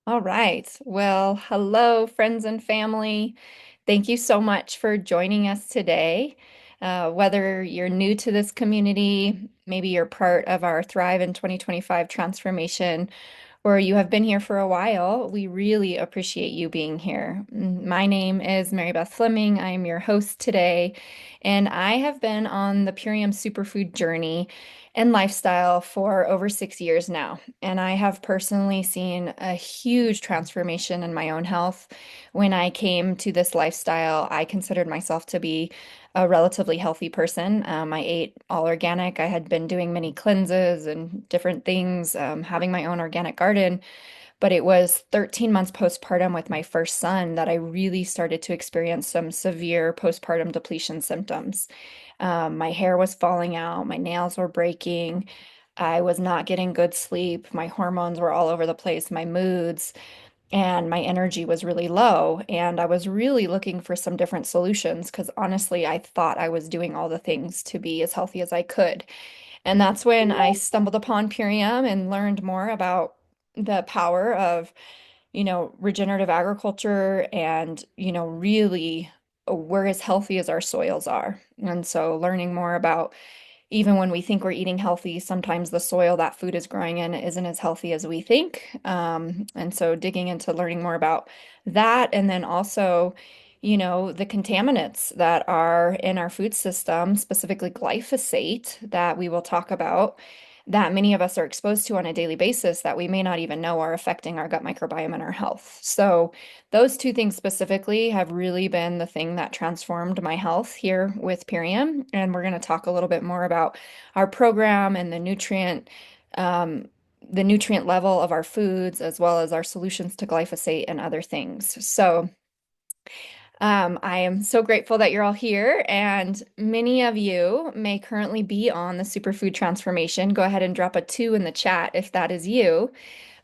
All right. Well, hello, friends and family. Thank you so much for joining us today. Whether you're new to this community, maybe you're part of our Thrive in 2025 transformation, or you have been here for a while, we really appreciate you being here. My name is Mary Beth Flemming. I'm your host today, and I have been on the Purium superfood journey and lifestyle for over 6 years now. And I have personally seen a huge transformation in my own health. When I came to this lifestyle, I considered myself to be a relatively healthy person. I ate all organic. I had been doing many cleanses and different things, having my own organic garden. But it was 13 months postpartum with my first son that I really started to experience some severe postpartum depletion symptoms. My hair was falling out, my nails were breaking. I was not getting good sleep. My hormones were all over the place, my moods, and my energy was really low. And I was really looking for some different solutions because honestly, I thought I was doing all the things to be as healthy as I could. And that's when I stumbled upon Purium and learned more about the power of, regenerative agriculture and, really we're as healthy as our soils are. And so learning more about even when we think we're eating healthy, sometimes the soil that food is growing in isn't as healthy as we think. And so digging into learning more about that, and then also, the contaminants that are in our food system, specifically glyphosate, that we will talk about, that many of us are exposed to on a daily basis that we may not even know are affecting our gut microbiome and our health. So those two things specifically have really been the thing that transformed my health here with Purium. And we're going to talk a little bit more about our program and um, the nutrient level of our foods, as well as our solutions to glyphosate and other things. So I am so grateful that you're all here, and many of you may currently be on the superfood transformation. Go ahead and drop a 2 in the chat if that is you.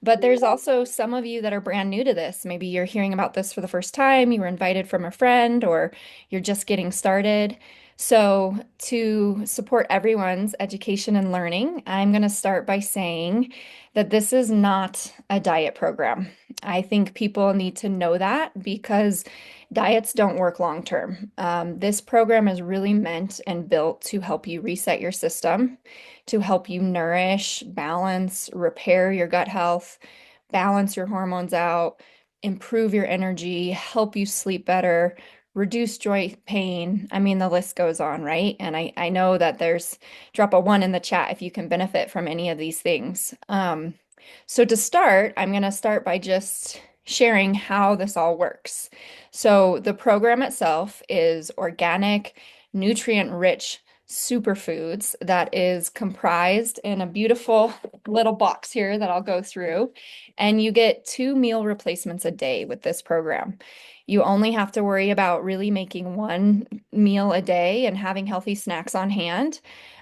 But there's also some of you that are brand new to this. Maybe you're hearing about this for the first time, you were invited from a friend, or you're just getting started. So, to support everyone's education and learning, I'm going to start by saying that this is not a diet program. I think people need to know that because diets don't work long term. This program is really meant and built to help you reset your system, to help you nourish, balance, repair your gut health, balance your hormones out, improve your energy, help you sleep better, reduce joint pain. I mean, the list goes on, right? And I know that drop a 1 in the chat if you can benefit from any of these things. So to start, I'm going to start by just sharing how this all works. So the program itself is organic, nutrient-rich superfoods that is comprised in a beautiful little box here that I'll go through. And you get 2 meal replacements a day with this program. You only have to worry about really making one meal a day and having healthy snacks on hand.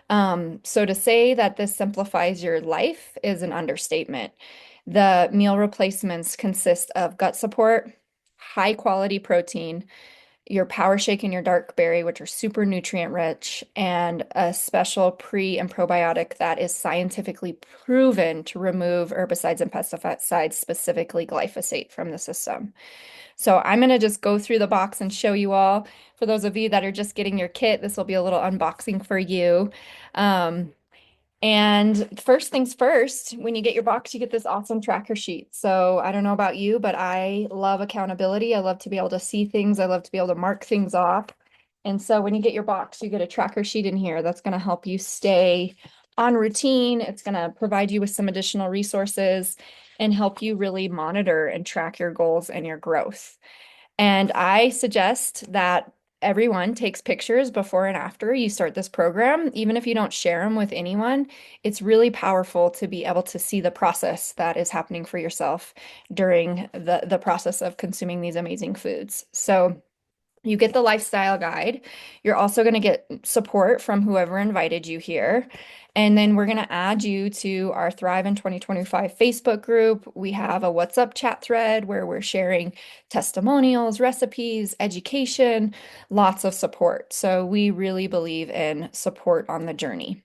So to say that this simplifies your life is an understatement. The meal replacements consist of gut support, high quality protein, your power shake and your dark berry, which are super nutrient rich, and a special pre and probiotic that is scientifically proven to remove herbicides and pesticides, specifically glyphosate, from the system. So I'm going to just go through the box and show you all. For those of you that are just getting your kit, this will be a little unboxing for you. Um, and first things first, when you get your box, you get this awesome tracker sheet. So I don't know about you, but I love accountability. I love to be able to see things. I love to be able to mark things off. And so when you get your box, you get a tracker sheet in here that's going to help you stay on routine. It's going to provide you with some additional resources and help you really monitor and track your goals and your growth. And I suggest that everyone takes pictures before and after you start this program. Even if you don't share them with anyone, it's really powerful to be able to see the process that is happening for yourself during the process of consuming these amazing foods. So you get the lifestyle guide. You're also going to get support from whoever invited you here. And then we're going to add you to our Thrive in 2025 Facebook group. We have a What's Up chat thread where we're sharing testimonials, recipes, education, lots of support. So we really believe in support on the journey.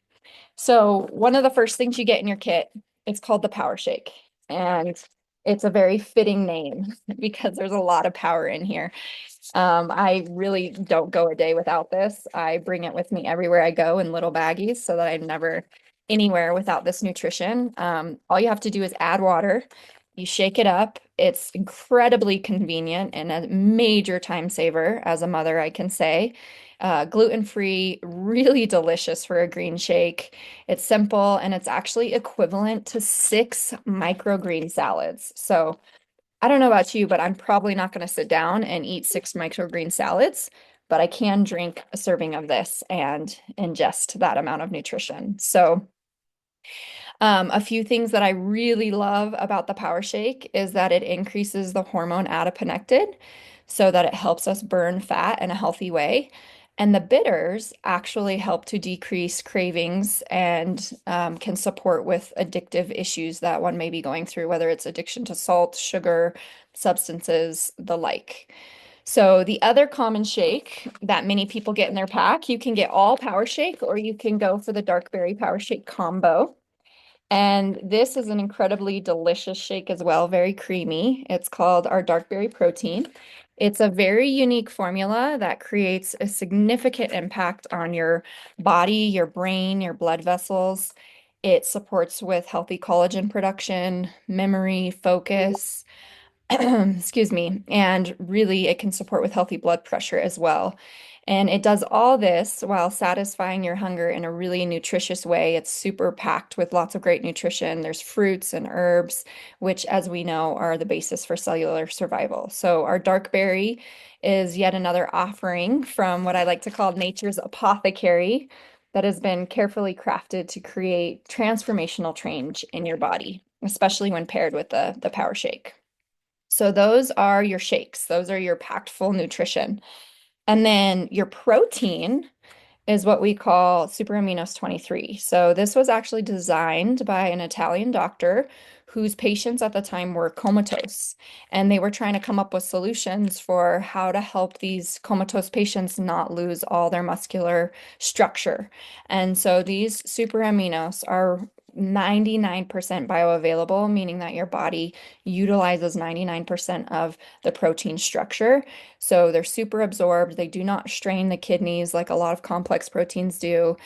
So one of the first things you get in your kit, it's called the Power Shake. And It's a very fitting name because there's a lot of power in here. I really don't go a day without this. I bring it with me everywhere I go in little baggies so that I'm never anywhere without this nutrition. All you have to do is add water. You shake it up. It's incredibly convenient and a major time saver. As a mother, I can say. Gluten-free, really delicious for a green shake. It's simple and it's actually equivalent to 6 microgreen salads. So I don't know about you, but I'm probably not going to sit down and eat 6 microgreen salads, but I can drink a serving of this and ingest that amount of nutrition. So a few things that I really love about the Power Shake is that it increases the hormone adiponectin so that it helps us burn fat in a healthy way. And the bitters actually help to decrease cravings and can support with addictive issues that one may be going through, whether it's addiction to salt, sugar, substances, the like. So the other common shake that many people get in their pack, you can get all Power Shake or you can go for the dark berry Power Shake combo. And this is an incredibly delicious shake as well, very creamy. It's called our dark berry protein. It's a very unique formula that creates a significant impact on your body, your brain, your blood vessels. It supports with healthy collagen production, memory, focus, excuse me, and really it can support with healthy blood pressure as well. And it does all this while satisfying your hunger in a really nutritious way. It's super packed with lots of great nutrition. There's fruits and herbs, which, as we know, are the basis for cellular survival. So, our dark berry is yet another offering from what I like to call nature's apothecary that has been carefully crafted to create transformational change in your body, especially when paired with the Power Shake. So those are your shakes. Those are your packed full nutrition. And then your protein is what we call superaminos 23. So this was actually designed by an Italian doctor whose patients at the time were comatose. And they were trying to come up with solutions for how to help these comatose patients not lose all their muscular structure. And so these superaminos are 99% bioavailable, meaning that your body utilizes 99% of the protein structure. So they're super absorbed. They do not strain the kidneys like a lot of complex proteins do.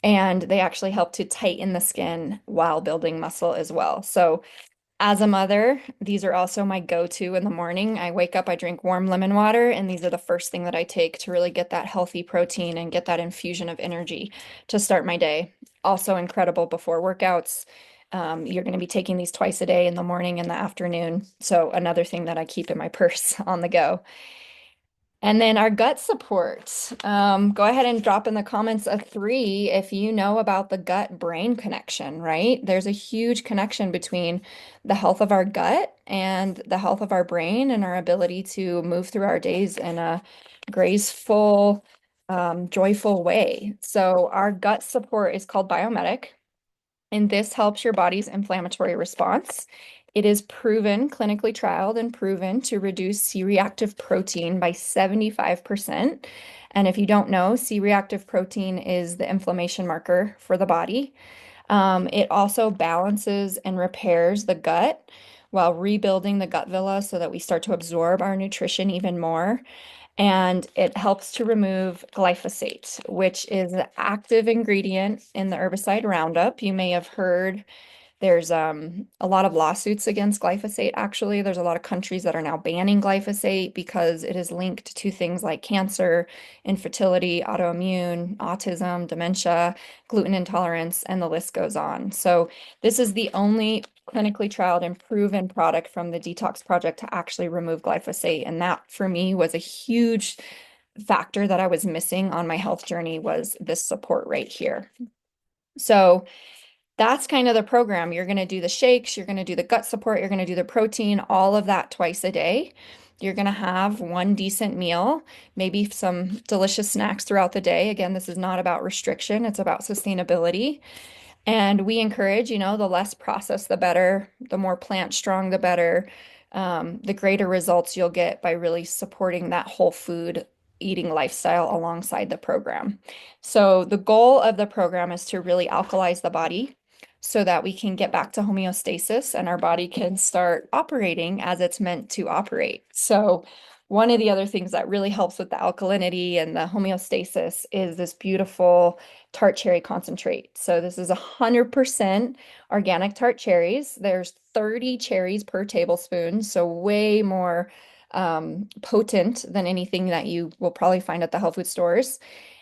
And they actually help to tighten the skin while building muscle as well. So as a mother, these are also my go-to in the morning. I wake up, I drink warm lemon water, and these are the first thing that I take to really get that healthy protein and get that infusion of energy to start my day. Also incredible before workouts. You're going to be taking these twice a day in the morning and the afternoon. So another thing that I keep in my purse on the go. And then our gut support. Go ahead and drop in the comments a 3 if you know about the gut-brain connection, right? There's a huge connection between the health of our gut and the health of our brain and our ability to move through our days in a graceful, joyful way. So our gut support is called Biomedic and this helps your body's inflammatory response. It is proven, clinically trialed and proven to reduce C-reactive protein by 75%. And if you don't know, C-reactive protein is the inflammation marker for the body. It also balances and repairs the gut while rebuilding the gut villa so that we start to absorb our nutrition even more. And it helps to remove glyphosate, which is an active ingredient in the herbicide Roundup. You may have heard there's a lot of lawsuits against glyphosate, actually. There's a lot of countries that are now banning glyphosate because it is linked to things like cancer, infertility, autoimmune, autism, dementia, gluten intolerance, and the list goes on. So this is the only clinically trialed and proven product from the Detox Project to actually remove glyphosate. And that for me was a huge factor that I was missing on my health journey was this support right here. So that's kind of the program. You're going to do the shakes, you're going to do the gut support, you're going to do the protein, all of that twice a day. You're going to have one decent meal, maybe some delicious snacks throughout the day. Again, this is not about restriction, it's about sustainability. And we encourage, the less processed, the better, the more plant strong, the better, the greater results you'll get by really supporting that whole food eating lifestyle alongside the program. So the goal of the program is to really alkalize the body, so that we can get back to homeostasis and our body can start operating as it's meant to operate. So, one of the other things that really helps with the alkalinity and the homeostasis is this beautiful tart cherry concentrate. So, this is 100% organic tart cherries. There's 30 cherries per tablespoon, so way more potent than anything that you will probably find at the health food stores.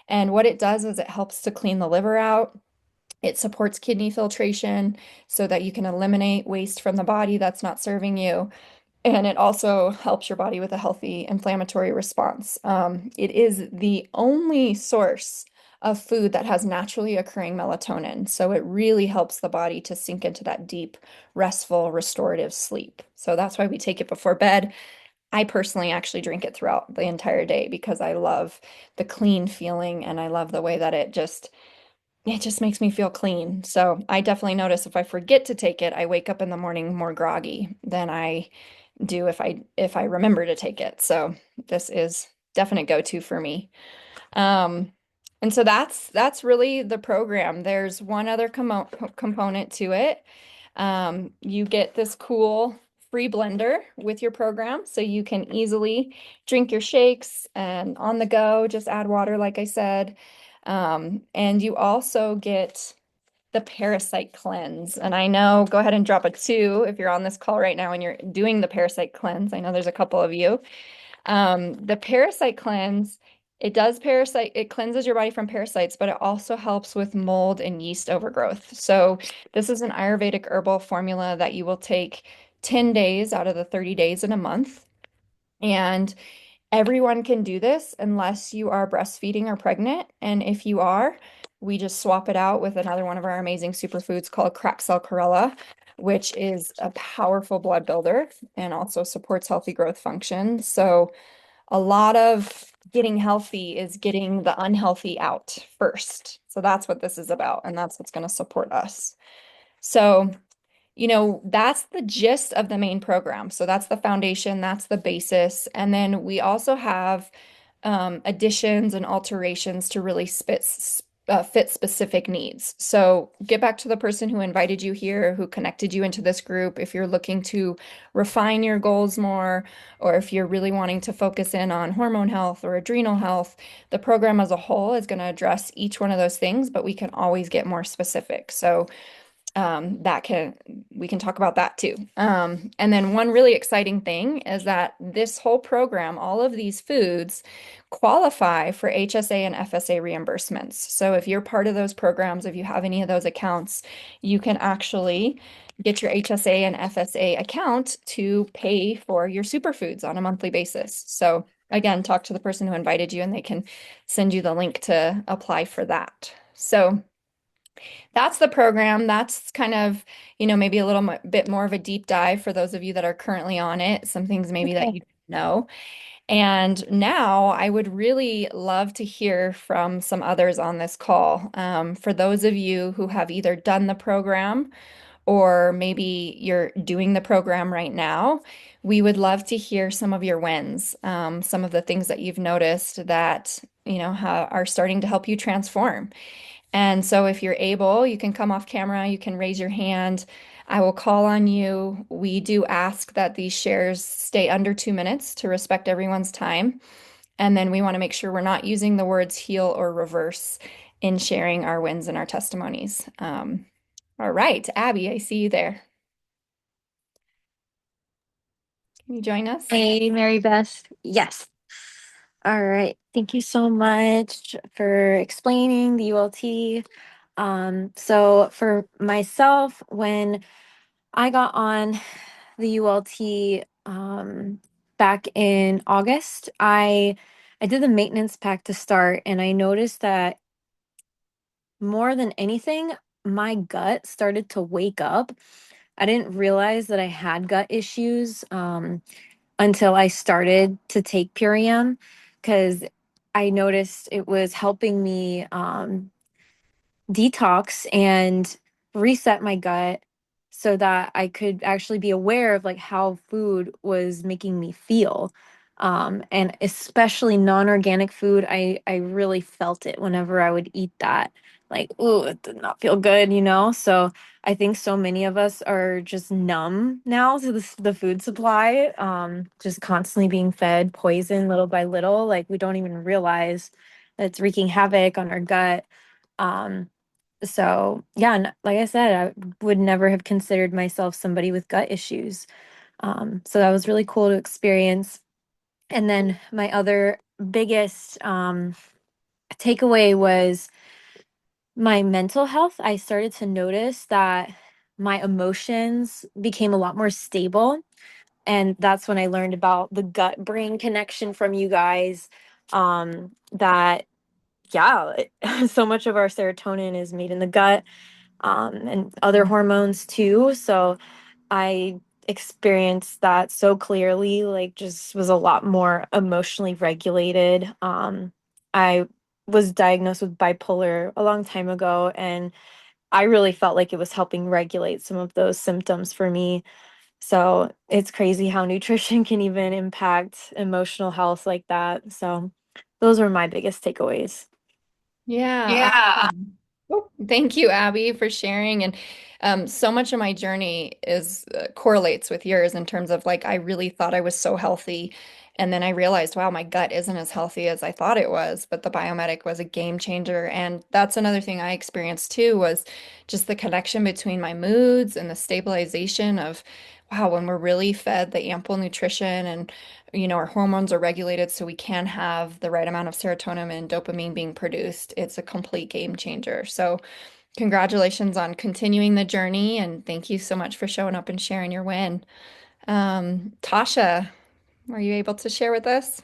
And what it does is it helps to clean the liver out. It supports kidney filtration so that you can eliminate waste from the body that's not serving you. And it also helps your body with a healthy inflammatory response. It is the only source of food that has naturally occurring melatonin. So it really helps the body to sink into that deep, restful, restorative sleep. So that's why we take it before bed. I personally actually drink it throughout the entire day because I love the clean feeling and I love the way that it just makes me feel clean. So I definitely notice if I forget to take it, I wake up in the morning more groggy than I do if I remember to take it. So this is definite go-to for me. Um, and so that's really the program. There's one other component to it. You get this cool free blender with your program, so you can easily drink your shakes and on the go, just add water, like I said. And you also get the parasite cleanse. And I know, go ahead and drop a two if you're on this call right now and you're doing the parasite cleanse. I know there's a couple of you. The parasite cleanse, it cleanses your body from parasites, but it also helps with mold and yeast overgrowth. So this is an Ayurvedic herbal formula that you will take 10 days out of the 30 days in a month. And everyone can do this unless you are breastfeeding or pregnant. And if you are, we just swap it out with another one of our amazing superfoods called cracked cell chlorella, which is a powerful blood builder and also supports healthy growth function. So a lot of getting healthy is getting the unhealthy out first. So that's what this is about, and that's what's going to support us. So that's the gist of the main program. So that's the foundation, that's the basis. And then we also have additions and alterations to really fit specific needs. So get back to the person who invited you here, who connected you into this group. If you're looking to refine your goals more, or if you're really wanting to focus in on hormone health or adrenal health, the program as a whole is going to address each one of those things, but we can always get more specific. So that can we can talk about that too. And then one really exciting thing is that this whole program, all of these foods qualify for HSA and FSA reimbursements. So if you're part of those programs, if you have any of those accounts, you can actually get your HSA and FSA account to pay for your superfoods on a monthly basis. So again, talk to the person who invited you and they can send you the link to apply for that. So that's the program. That's kind of, maybe a little bit more of a deep dive for those of you that are currently on it, some things maybe that Okay. you know. And now I would really love to hear from some others on this call. For those of you who have either done the program or maybe you're doing the program right now, we would love to hear some of your wins, some of the things that you've noticed that, are starting to help you transform. And so if you're able, you can come off camera, you can raise your hand. I will call on you. We do ask that these shares stay under 2 minutes to respect everyone's time. And then we want to make sure we're not using the words heal or reverse in sharing our wins and our testimonies. All right, Abby, I see you there. Can you join us? Hey, Mary Beth. Yes. All right. Thank you so much for explaining the ULT. So for myself, when I got on the ULT back in August, I did the maintenance pack to start, and I noticed that more than anything, my gut started to wake up. I didn't realize that I had gut issues. Until I started to take Purium because I noticed it was helping me detox and reset my gut so that I could actually be aware of like how food was making me feel. And especially non-organic food, I really felt it whenever I would eat that. like, ooh, it did not feel good, you know? So I think so many of us are just numb now to the food supply, just constantly being fed poison little by little. Like we don't even realize that it's wreaking havoc on our gut. Um, so yeah, like I said, I would never have considered myself somebody with gut issues. So that was really cool to experience. And then my other biggest takeaway was my mental health. I started to notice that my emotions became a lot more stable. And that's when I learned about the gut brain connection from you guys. That, yeah, so much of our serotonin is made in the gut, and other hormones too. So I experienced that so clearly, like just was a lot more emotionally regulated. I was diagnosed with bipolar a long time ago, and I really felt like it was helping regulate some of those symptoms for me. So it's crazy how nutrition can even impact emotional health like that. So those were my biggest takeaways. Yeah, Yeah. awesome. Oh, thank you, Abby, for sharing. And so much of my journey is correlates with yours in terms of like I really thought I was so healthy, and then I realized, wow, my gut isn't as healthy as I thought it was. But the biomedic was a game changer, and that's another thing I experienced too was just the connection between my moods and the stabilization of, wow, when we're really fed the ample nutrition and our hormones are regulated so we can have the right amount of serotonin and dopamine being produced. It's a complete game changer. So, congratulations on continuing the journey and thank you so much for showing up and sharing your win. Tasha, were you able to share with us?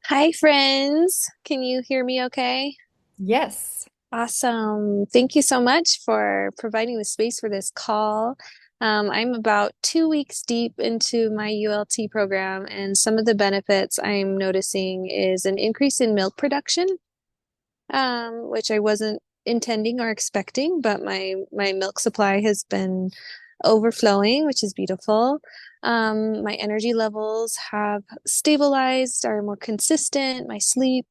Hi, friends. Can you hear me okay? Yes. Awesome. Thank you so much for providing the space for this call. I'm about 2 weeks deep into my ULT program, and some of the benefits I'm noticing is an increase in milk production, which I wasn't intending or expecting, but my milk supply has been overflowing, which is beautiful. My energy levels have stabilized, are more consistent. My sleep,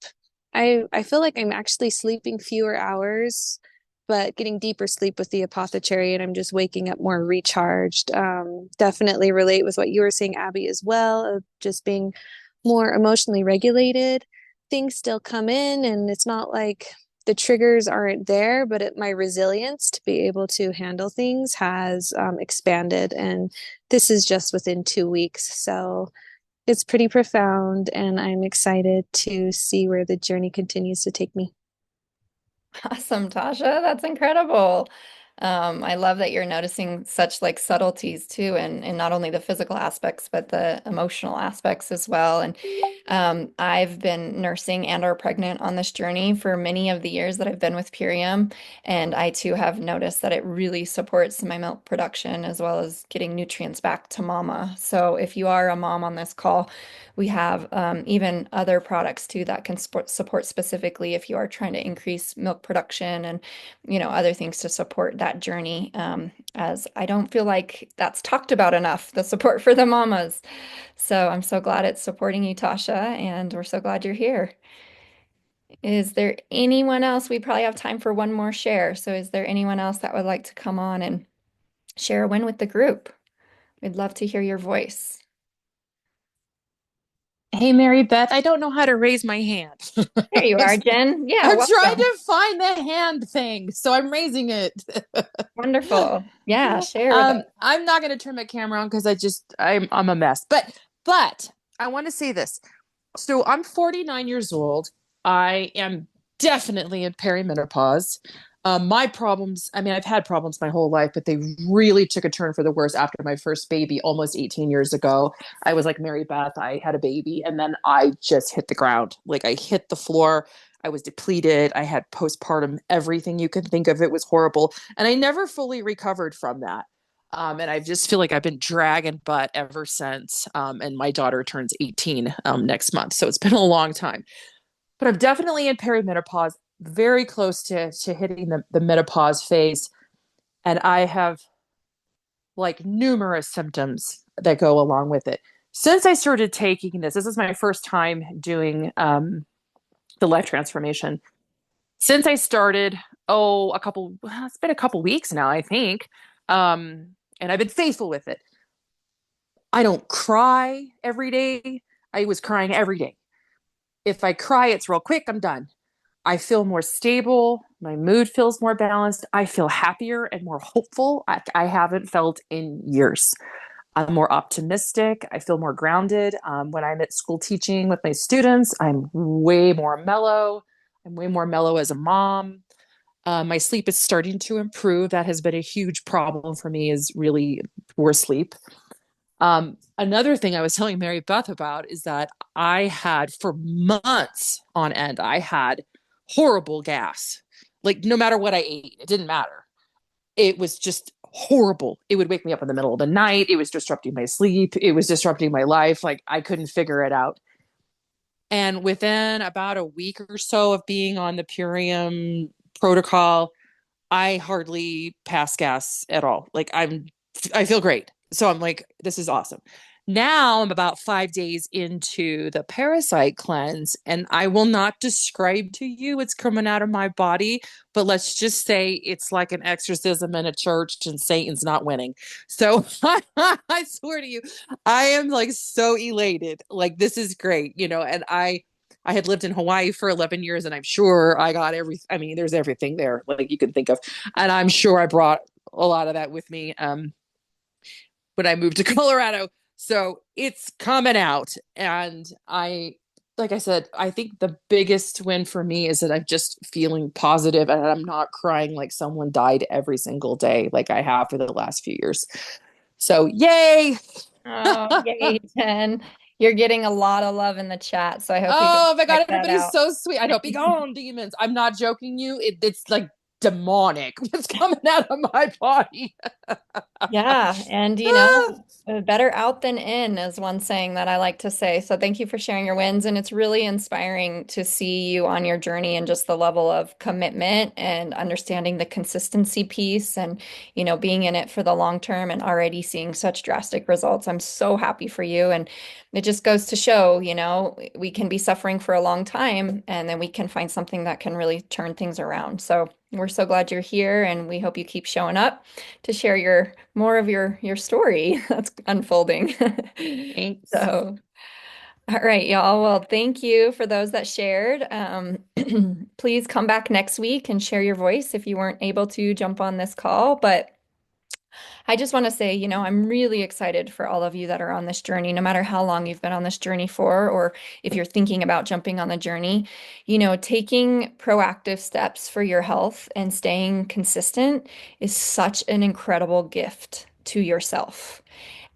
I feel like I'm actually sleeping fewer hours, but getting deeper sleep with the apothecary, and I'm just waking up more recharged. Definitely relate with what you were saying, Abby, as well, of just being more emotionally regulated. Things still come in, and it's not like the triggers aren't there, but my resilience to be able to handle things has expanded. And this is just within 2 weeks. So it's pretty profound. And I'm excited to see where the journey continues to take me. Awesome, Tasha. That's incredible. I love that you're noticing such like subtleties too, and not only the physical aspects, but the emotional aspects as well. And I've been nursing and or pregnant on this journey for many of the years that I've been with Purium, and I too have noticed that it really supports my milk production as well as getting nutrients back to mama. So if you are a mom on this call, we have even other products too that can support specifically if you are trying to increase milk production and other things to support that journey. As I don't feel like that's talked about enough, the support for the mamas. So I'm so glad it's supporting you, Tasha, and we're so glad you're here. Is there anyone else? We probably have time for one more share. So is there anyone else that would like to come on and share a win with the group? We'd love to hear your voice. Hey, Mary Beth, I don't know how to raise my hand. There you are, Jen. Yeah, I'm trying welcome. to find the hand thing, so I'm raising it. Wonderful. Yeah, share with us. I'm not going to turn my camera on because I'm a mess. But I want to say this. So I'm 49 years old. I am definitely in perimenopause. My problems, I mean, I've had problems my whole life, but they really took a turn for the worse after my first baby almost 18 years ago. I was like Mary Beth, I had a baby, and then I just hit the ground. Like I hit the floor. I was depleted. I had postpartum, everything you can think of. It was horrible. And I never fully recovered from that. And I just feel like I've been dragging butt ever since. And my daughter turns 18 next month. So it's been a long time. But I'm definitely in perimenopause, very close to hitting the menopause phase. And I have like numerous symptoms that go along with it. Since I started taking this is my first time doing the life transformation. Since I started, it's been a couple weeks now, I think. And I've been faithful with it. I don't cry every day. I was crying every day. If I cry, it's real quick, I'm done. I feel more stable. My mood feels more balanced. I feel happier and more hopeful. I haven't felt in years. I'm more optimistic. I feel more grounded. When I'm at school teaching with my students, I'm way more mellow. I'm way more mellow as a mom. My sleep is starting to improve. That has been a huge problem for me, is really poor sleep. Another thing I was telling Mary Beth about is that I had, for months on end, I had horrible gas. Like, no matter what I ate, it didn't matter. It was just horrible. It would wake me up in the middle of the night. It was disrupting my sleep. It was disrupting my life. Like, I couldn't figure it out. And within about a week or so of being on the Purium protocol, I hardly pass gas at all. I feel great. So I'm like, this is awesome. Now I'm about 5 days into the parasite cleanse, and I will not describe to you what's coming out of my body, but let's just say it's like an exorcism in a church and Satan's not winning. So I swear to you, I am like so elated. Like, this is great, and I had lived in Hawaii for 11 years, and I'm sure I got I mean, there's everything there like you can think of. And I'm sure I brought a lot of that with me when I moved to Colorado. So it's coming out. And like I said, I think the biggest win for me is that I'm just feeling positive and I'm not crying like someone died every single day like I have for the last few years. So yay. Oh, yay, Jen. You're getting a lot of love in the chat, so I hope you go Oh my check God, that everybody's out. so sweet. I know, be gone, demons. I'm not joking you. It's like demonic what's coming out of my body. Yeah, and Ah, better out than in is one saying that I like to say. So thank you for sharing your wins, and it's really inspiring to see you on your journey and just the level of commitment and understanding the consistency piece and, being in it for the long term and already seeing such drastic results. I'm so happy for you, and it just goes to show, we can be suffering for a long time and then we can find something that can really turn things around. So we're so glad you're here, and we hope you keep showing up to share your more of your story that's unfolding. thanks. So, all right, y'all. Well, thank you for those that shared. Please come back next week and share your voice if you weren't able to jump on this call. But I just want to say, I'm really excited for all of you that are on this journey, no matter how long you've been on this journey for, or if you're thinking about jumping on the journey. Taking proactive steps for your health and staying consistent is such an incredible gift to yourself.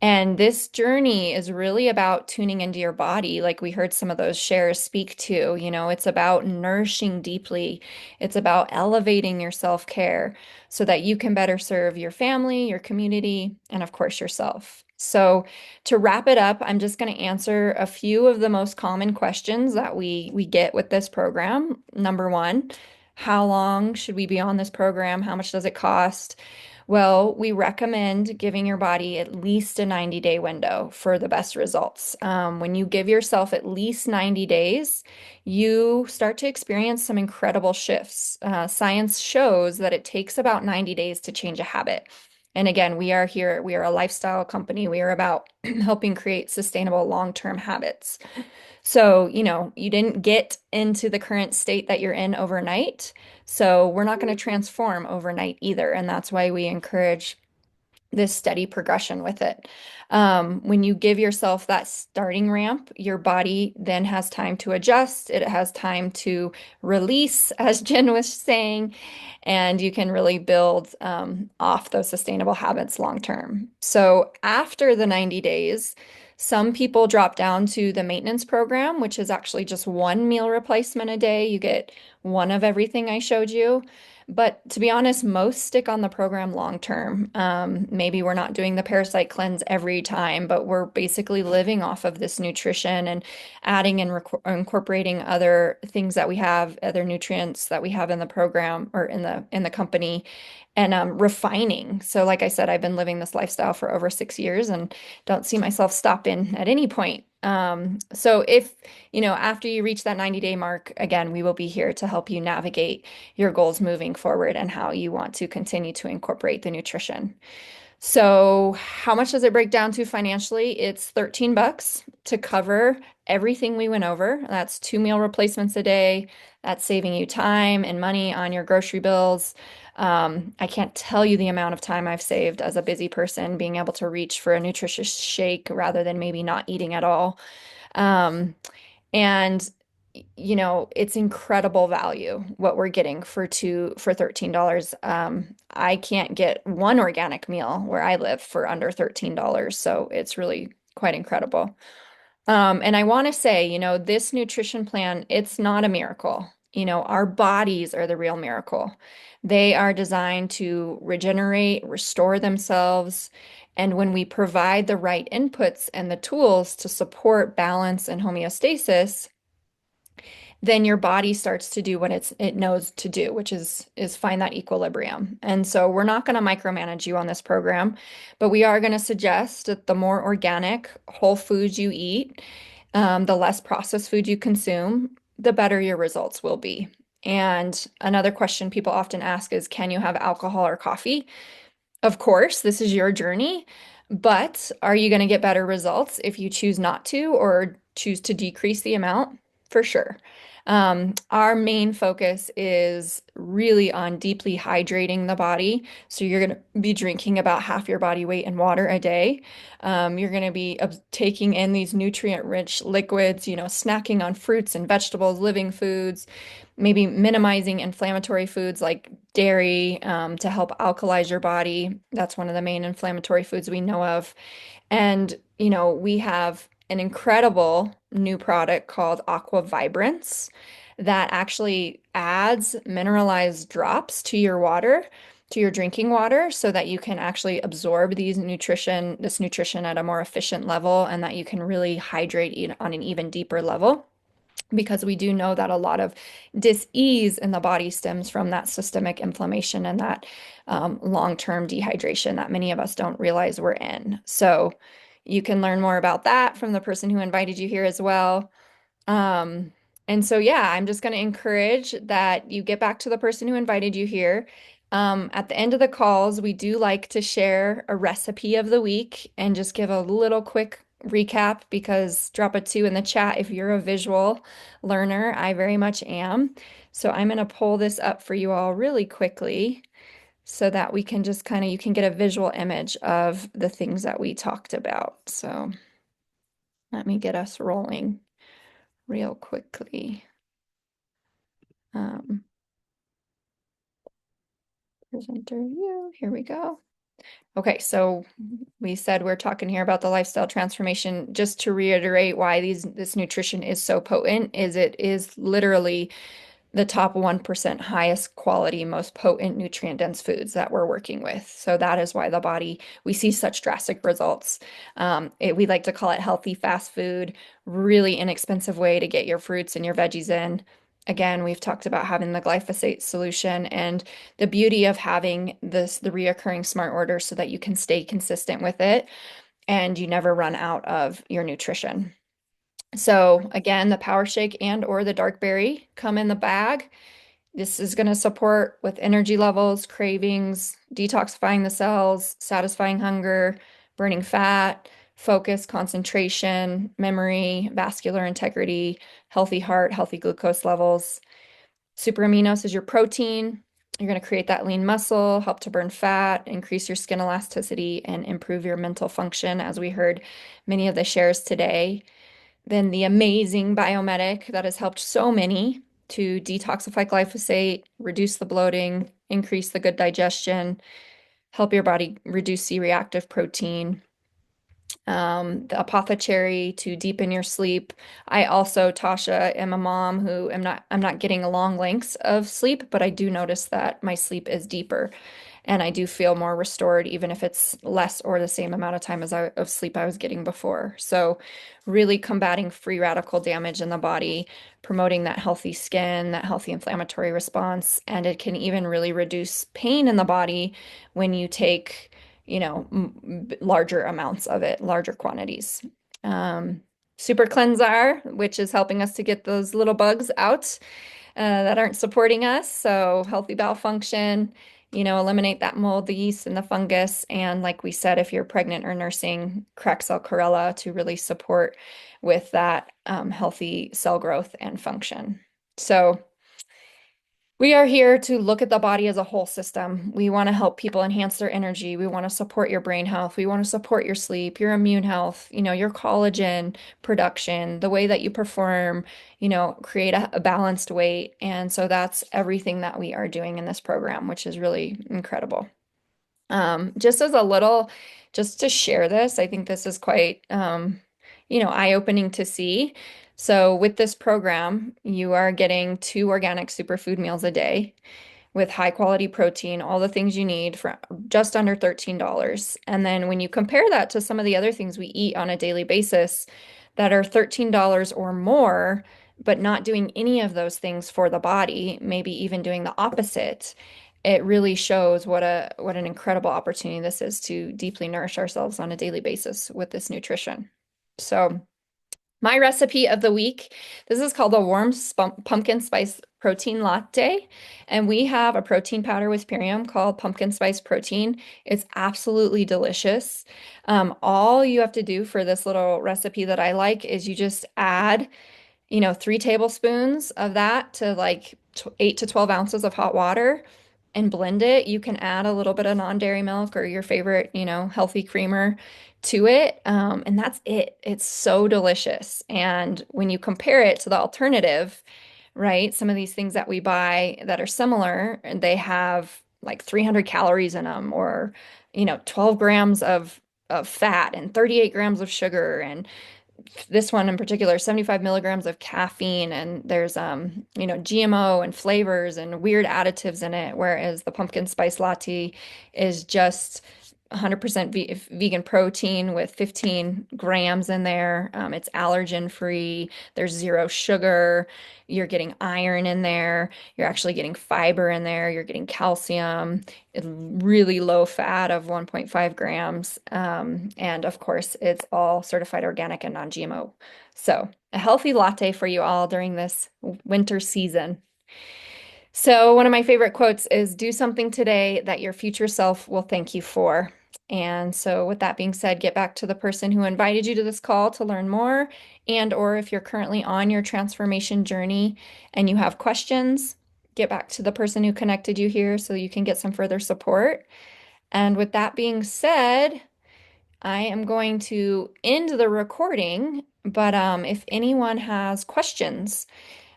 And this journey is really about tuning into your body, like we heard some of those shares speak to. It's about nourishing deeply, it's about elevating your self care so that you can better serve your family, your community, and of course, yourself. So, to wrap it up, I'm just going to answer a few of the most common questions that we get with this program. Number one, how long should we be on this program? How much does it cost? Well, we recommend giving your body at least a 90-day window for the best results. When you give yourself at least 90 days, you start to experience some incredible shifts. Science shows that it takes about 90 days to change a habit. And again, we are a lifestyle company. We are about helping create sustainable long-term habits. So, you didn't get into the current state that you're in overnight. So, we're not going to transform overnight either. And that's why we encourage this steady progression with it. When you give yourself that starting ramp, your body then has time to adjust. It has time to release, as Jen was saying, and you can really build off those sustainable habits long term. So after the 90 days, some people drop down to the maintenance program, which is actually just one meal replacement a day. You get one of everything I showed you. But to be honest, most stick on the program long term. Maybe we're not doing the parasite cleanse every time, but we're basically living off of this nutrition and adding and incorporating other things that we have, other nutrients that we have in the program or in the company, and refining. So, like I said, I've been living this lifestyle for over 6 years and don't see myself stopping at any point. So if, after you reach that 90-day mark, again, we will be here to help you navigate your goals moving forward and how you want to continue to incorporate the nutrition. So, how much does it break down to financially? It's 13 bucks to cover everything we went over. That's 2 meal replacements a day. That's saving you time and money on your grocery bills. I can't tell you the amount of time I've saved as a busy person being able to reach for a nutritious shake rather than maybe not eating at all. Um, and it's incredible value what we're getting for $13. I can't get one organic meal where I live for under $13, so it's really quite incredible. And I want to say, this nutrition plan, it's not a miracle. Our bodies are the real miracle. They are designed to regenerate, restore themselves. And when we provide the right inputs and the tools to support balance and homeostasis, then your body starts to do what it knows to do, which is find that equilibrium. And so we're not going to micromanage you on this program, but we are going to suggest that the more organic, whole foods you eat, the less processed food you consume, the better your results will be. And another question people often ask is, can you have alcohol or coffee? Of course, this is your journey, but are you going to get better results if you choose not to or choose to decrease the amount? For sure. Our main focus is really on deeply hydrating the body. So you're going to be drinking about half your body weight in water a day. You're going to be taking in these nutrient-rich liquids, snacking on fruits and vegetables, living foods, maybe minimizing inflammatory foods like dairy, to help alkalize your body. That's one of the main inflammatory foods we know of. And, we have an incredible new product called Aqua Vibrance that actually adds mineralized drops to your water, to your drinking water, so that you can actually absorb this nutrition at a more efficient level and that you can really hydrate on an even deeper level, because we do know that a lot of dis-ease in the body stems from that systemic inflammation and that long-term dehydration that many of us don't realize we're in. So you can learn more about that from the person who invited you here as well. Um, and so, yeah, I'm just going to encourage that you get back to the person who invited you here. At the end of the calls, we do like to share a recipe of the week and just give a little quick recap, because drop a 2 in the chat if you're a visual learner. I very much am. So I'm going to pull this up for you all really quickly so that we can just you can get a visual image of the things that we talked about. So let me get us rolling real quickly. Presenter view, here we go. Okay, so we said we're talking here about the lifestyle transformation. Just to reiterate why this nutrition is so potent, is it is literally the top 1% highest quality, most potent nutrient dense foods that we're working with. So that is why we see such drastic results. We like to call it healthy fast food, really inexpensive way to get your fruits and your veggies in. Again, we've talked about having the glyphosate solution and the beauty of having the reoccurring smart order so that you can stay consistent with it and you never run out of your nutrition. So again, the Power Shake and or the Dark Berry come in the bag. This is going to support with energy levels, cravings, detoxifying the cells, satisfying hunger, burning fat, focus, concentration, memory, vascular integrity, healthy heart, healthy glucose levels. Super aminos is your protein. You're going to create that lean muscle, help to burn fat, increase your skin elasticity, and improve your mental function, as we heard many of the shares today. Then the amazing biomedic that has helped so many to detoxify glyphosate, reduce the bloating, increase the good digestion, help your body reduce C-reactive protein. The apothecary to deepen your sleep. I also, Tasha, am a mom I'm not getting long lengths of sleep, but I do notice that my sleep is deeper. and I do feel more restored, even if it's less or the same amount of time of sleep I was getting before. So really combating free radical damage in the body, promoting that healthy skin, that healthy inflammatory response, and it can even really reduce pain in the body when you take, larger amounts of it, larger quantities. Um, Super Cleanser, which is helping us to get those little bugs out that aren't supporting us. So healthy bowel function, eliminate that mold, the yeast, and the fungus. And like we said, if you're pregnant or nursing, cracked cell chlorella to really support with that healthy cell growth and function. So we are here to look at the body as a whole system. We want to help people enhance their energy. We want to support your brain health. We want to support your sleep, your immune health, your collagen production, the way that you perform, create a balanced weight. And so that's everything that we are doing in this program, which is really incredible. Just as a little, just to share this, I think this is quite, eye-opening to see. So with this program, you are getting 2 organic superfood meals a day with high quality protein, all the things you need for just under $13. And then when you compare that to some of the other things we eat on a daily basis that are $13 or more, but not doing any of those things for the body, maybe even doing the opposite, it really shows what an incredible opportunity this is to deeply nourish ourselves on a daily basis with this nutrition. So my recipe of the week, this is called the warm pumpkin spice protein latte. And we have a protein powder with Pyrium called pumpkin spice protein. It's absolutely delicious. All you have to do for this little recipe that I like is you just add 3 tablespoons of that to like 8 to 12 ounces of hot water and blend it. You can add a little bit of non-dairy milk or your favorite, healthy creamer to it. And that's it. It's so delicious. And when you compare it to the alternative, right, some of these things that we buy that are similar, they have like 300 calories in them or, 12 grams of fat and 38 grams of sugar and this one in particular, 75 milligrams of caffeine, and there's GMO and flavors and weird additives in it, whereas the pumpkin spice latte is just 100% vegan protein with 15 grams in there. It's allergen free. There's zero sugar. You're getting iron in there. You're actually getting fiber in there. You're getting calcium. Really low fat of 1.5 grams. And of course, it's all certified organic and non-GMO. So a healthy latte for you all during this winter season. So one of my favorite quotes is, "Do something today that your future self will thank you for." And so with that being said, get back to the person who invited you to this call to learn more, and or if you're currently on your transformation journey and you have questions, get back to the person who connected you here so you can get some further support. And with that being said, I am going to end the recording, but if anyone has questions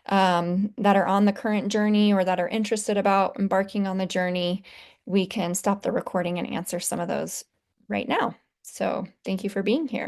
that are on the current journey or that are interested about embarking on the journey, we can stop the recording and answer some of those right now. So thank you for being here.